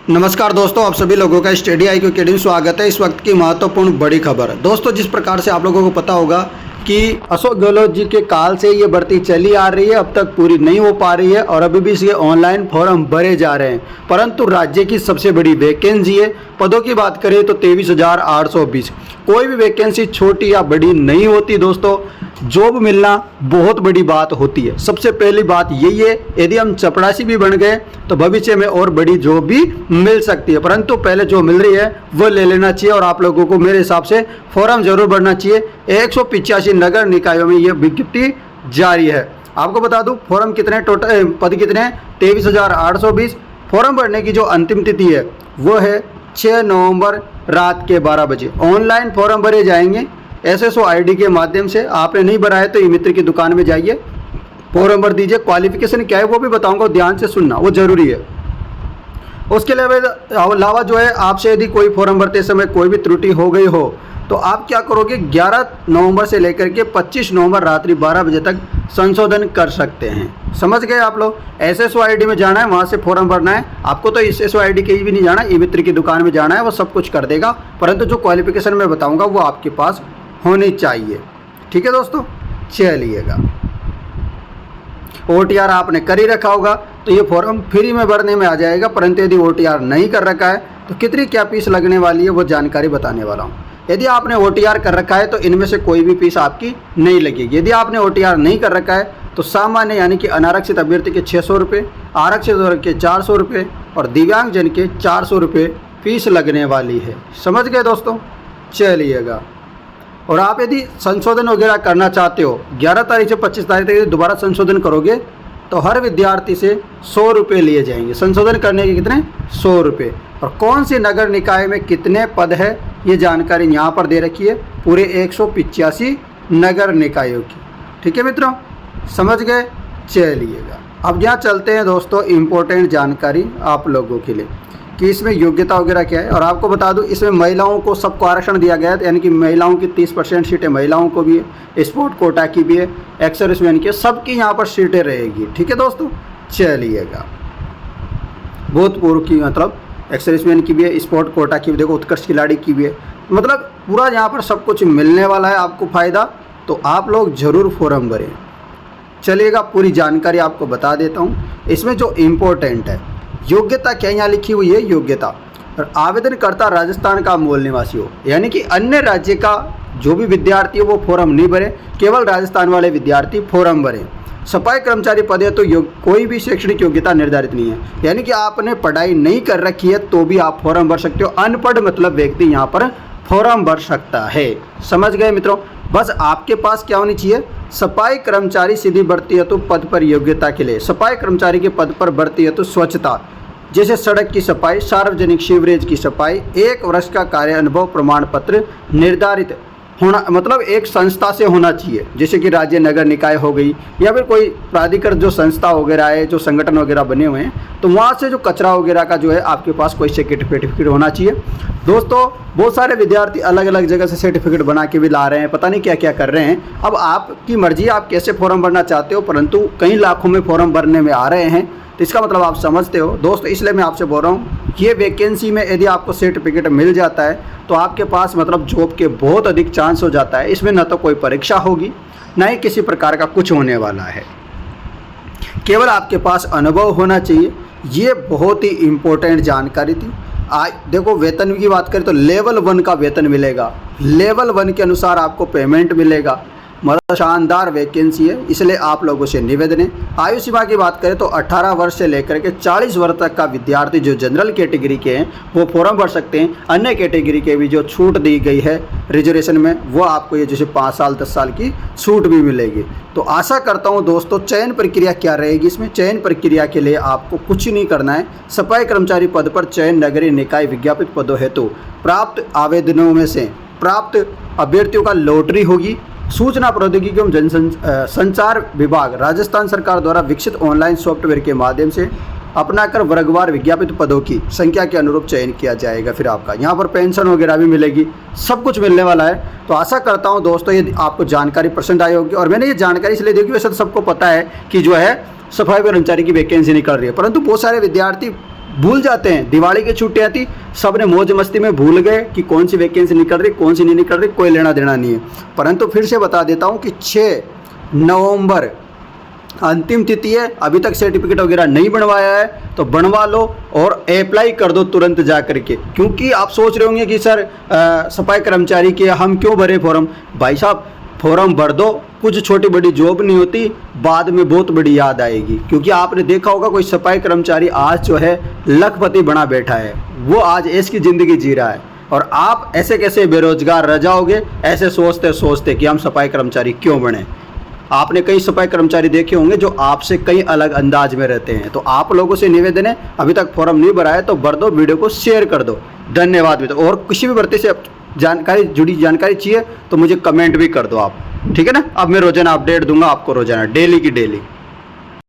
नमस्कार दोस्तों, आप सभी लोगों का स्टडी IQ अकेडमी में स्वागत है। इस वक्त की महत्वपूर्ण बड़ी खबर दोस्तों, जिस प्रकार से आप लोगों को पता होगा कि अशोक गहलोत जी के काल से ये भर्ती चली आ रही है, अब तक पूरी नहीं हो पा रही है और अभी भी इसके ऑनलाइन फॉर्म भरे जा रहे हैं। परंतु राज्य की सबसे बड़ी वैकेंसी है, पदों की बात करें तो 23,820। कोई भी वैकेंसी छोटी या बड़ी नहीं होती दोस्तों, जॉब मिलना बहुत बड़ी बात होती है। सबसे पहली बात यही है, यदि हम चपरासी भी बन गए तो भविष्य में और बड़ी जॉब भी मिल सकती है, परंतु पहले जो मिल रही है वो ले लेना चाहिए और आप लोगों को मेरे हिसाब से फॉर्म जरूर भरना चाहिए। 185 नगर निकायों में ये विज्ञप्ति जारी है। आपको बता दूं फॉर्म कितने टोटल पद कितने हैं, 23,820। फॉर्म भरने की जो अंतिम तिथि है वो है 6 नवंबर रात के 12 बजे। ऑनलाइन फॉर्म भरे जाएंगे SSO ID के माध्यम से। आपने नहीं भरा है तो ई मित्र की दुकान में जाइए, फॉर्म भर दीजिए। क्वालिफिकेशन क्या है वो भी बताऊंगा, ध्यान से सुनना, वो जरूरी है। उसके अलावा जो है, आपसे यदि कोई फॉर्म भरते समय कोई भी त्रुटि हो गई हो तो आप क्या करोगे, 11 नवंबर से लेकर के 25 नवंबर रात्रि 12 बजे तक संशोधन कर सकते हैं। समझ गए आप लोग। SSO ID में जाना है, वहाँ से फॉर्म भरना है। आपको तो SSO ID कहीं भी नहीं जाना, ई मित्र की दुकान में जाना है, वो सब कुछ कर देगा। परंतु जो क्वालिफिकेशन मैं बताऊँगा वो आपके पास होनी चाहिए। ठीक है दोस्तों, चलिएगा। OTR आपने कर ही रखा होगा तो ये फॉर्म फ्री में भरने में आ जाएगा, परंतु यदि OTR नहीं कर रखा है तो कितनी क्या फीस लगने वाली है वो जानकारी बताने वाला हूँ। यदि आपने OTR कर रखा है तो इनमें से कोई भी फीस आपकी नहीं लगेगी। यदि आपने OTR नहीं कर रखा है तो सामान्य यानी कि अनारक्षित अभ्यर्थी के 600 रुपये, आरक्षित वर्ग के 400 रुपये और दिव्यांग जन के 400 रुपये फीस लगने वाली है। समझ गए दोस्तों, चलिएगा। और आप यदि संशोधन वगैरह करना चाहते हो, 11 तारीख से 25 तारीख तक दोबारा संशोधन करोगे तो हर विद्यार्थी से 100 रुपये लिए जाएंगे। संशोधन करने के कितने, 100 रुपये। और कौन सी नगर निकाय में कितने पद है ये जानकारी यहाँ पर दे रखी है, पूरे 185 नगर निकायों की। ठीक है मित्रों, समझ गए। चलिएगा, अब यहाँ चलते हैं दोस्तों, इम्पोर्टेंट जानकारी आप लोगों के लिए कि इसमें योग्यता वगैरह क्या है। और आपको बता दूं, इसमें महिलाओं को सबको आरक्षण दिया गया है, यानी कि महिलाओं की 30% सीटें महिलाओं को भी है, स्पोर्ट कोटा की भी है, एक्स सर्विसमैन की, सबकी यहाँ पर सीटें रहेगी। ठीक है दोस्तों, चलिएगा। भूतपूर्व की मतलब एक्स सर्विसमैन की भी है, स्पोर्ट कोटा की भी, देखो उत्कृष्ट खिलाड़ी की भी है, मतलब पूरा यहाँ पर सब कुछ मिलने वाला है आपको फ़ायदा। तो आप लोग ज़रूर फॉर्म भरें। चलिएगा, पूरी जानकारी आपको बता देता हूँ। इसमें जो इम्पोर्टेंट है, योग्यता क्या यहाँ लिखी हुई है, योग्यता और आवेदनकर्ता राजस्थान का मूल निवासी हो, यानी कि अन्य राज्य का जो भी विद्यार्थी है वो फॉर्म नहीं भरे, केवल राजस्थान वाले विद्यार्थी फॉर्म भरें। सफाई कर्मचारी पद है तो कोई भी शैक्षणिक योग्यता निर्धारित नहीं है, यानी कि आपने पढ़ाई नहीं कर रखी है तो भी आप फॉर्म भर सकते हो। अनपढ़ मतलब व्यक्ति यहाँ पर फॉर्म भर सकता है। समझ गए मित्रों। बस आपके पास क्या होनी चाहिए, सफाई कर्मचारी सीधी भर्ती हेतु पद पर योग्यता के लिए, सफाई कर्मचारी के पद पर भर्ती हेतु स्वच्छता, जैसे सड़क की सफाई, सार्वजनिक सीवरेज की सफाई, 1 वर्ष का कार्य अनुभव प्रमाण पत्र निर्धारित होना, मतलब एक संस्था से होना चाहिए, जैसे कि राज्य नगर निकाय हो गई या फिर कोई प्राधिकृत जो संस्था वगैरह है, जो संगठन वगैरह बने हुए हैं, तो वहाँ से जो कचरा वगैरह का जो है आपके पास कोई सर्टिफिकेट होना चाहिए। दोस्तों बहुत सारे विद्यार्थी अलग अलग जगह से सर्टिफिकेट बना के भी ला रहे हैं, पता नहीं क्या क्या कर रहे हैं। अब आपकी मर्जी, आप कैसे फॉर्म भरना चाहते हो, परंतु कई लाखों में फॉर्म भरने में आ रहे हैं, तो इसका मतलब आप समझते हो दोस्तों। इसलिए मैं आपसे बोल रहा हूँ, ये वैकेंसी में यदि आपको सर्टिफिकेट मिल जाता है तो आपके पास मतलब जॉब के बहुत अधिक चांस हो जाता है। इसमें न तो कोई परीक्षा होगी, ना ही किसी प्रकार का कुछ होने वाला है, केवल आपके पास अनुभव होना चाहिए। ये बहुत ही इम्पोर्टेंट जानकारी थी। आज देखो, वेतन की बात करें तो लेवल 1 का वेतन मिलेगा, लेवल 1 के अनुसार आपको पेमेंट मिलेगा। मतलब शानदार वैकेंसी है, इसलिए आप लोगों से निवेदन है। आयु सीमा की बात करें तो 18 वर्ष से लेकर के 40 वर्ष तक का विद्यार्थी जो जनरल कैटेगरी के हैं वो फॉर्म भर सकते हैं। अन्य कैटेगरी के भी जो छूट दी गई है रिजर्वेशन में, वो आपको ये जैसे 5 साल 10 साल की छूट भी मिलेगी। तो आशा करता हूँ दोस्तों, चयन प्रक्रिया क्या रहेगी इसमें, चयन प्रक्रिया के लिए आपको कुछ नहीं करना है। सफाई कर्मचारी पद पर चयन नगरीय निकाय विज्ञापित पदों हेतु प्राप्त आवेदनों में से प्राप्त अभ्यर्थियों का लॉटरी होगी। सूचना प्रौद्योगिकी एवं जनसंचार विभाग राजस्थान सरकार द्वारा विकसित ऑनलाइन सॉफ्टवेयर के माध्यम से अपनाकर वर्गवार विज्ञापित पदों की संख्या के अनुरूप चयन किया जाएगा। फिर आपका यहाँ पर पेंशन वगैरह भी मिलेगी, सब कुछ मिलने वाला है। तो आशा करता हूँ दोस्तों ये आपको जानकारी पसंद आई होगी। और मैंने ये जानकारी इसलिए दी कि वैसे तो सबको पता है कि जो है सफाई कर्मचारी की वैकेंसी निकल रही है, परंतु बहुत सारे विद्यार्थी भूल जाते हैं। दिवाली की छुट्टियां थी, सब ने मौज मस्ती में भूल गए कि कौन सी वैकेंसी निकल रही, कौन सी नहीं निकल रही, कोई लेना देना नहीं है। परंतु फिर से बता देता हूं कि 6 नवंबर अंतिम तिथि है। अभी तक सर्टिफिकेट वगैरह नहीं बनवाया है तो बनवा लो और अप्लाई कर दो तुरंत जा करके। क्योंकि आप सोच रहे होंगे कि सर सफाई कर्मचारी के हम क्यों भरे फॉर्म। भाई साहब, फॉर्म भर दो, कुछ छोटी बड़ी जॉब नहीं होती, बाद में बहुत बड़ी याद आएगी। क्योंकि आपने देखा होगा कोई सफाई कर्मचारी आज जो है लखपति बना बैठा है, वो आज ऐश की ज़िंदगी जी रहा है और आप ऐसे कैसे बेरोजगार रह जाओगे ऐसे सोचते सोचते कि हम सफाई कर्मचारी क्यों बने। आपने कई सफाई कर्मचारी देखे होंगे जो आपसे कई अलग अंदाज में रहते हैं। तो आप लोगों से निवेदन है, अभी तक फॉर्म नहीं भरा है तो भर दो, वीडियो को शेयर कर दो। धन्यवाद मित्रों। और किसी भी भर्ती से जुड़ी जानकारी चाहिए तो मुझे कमेंट भी कर दो आप, ठीक है ना। अब मैं रोजाना अपडेट दूंगा आपको, रोजाना डेली की डेली।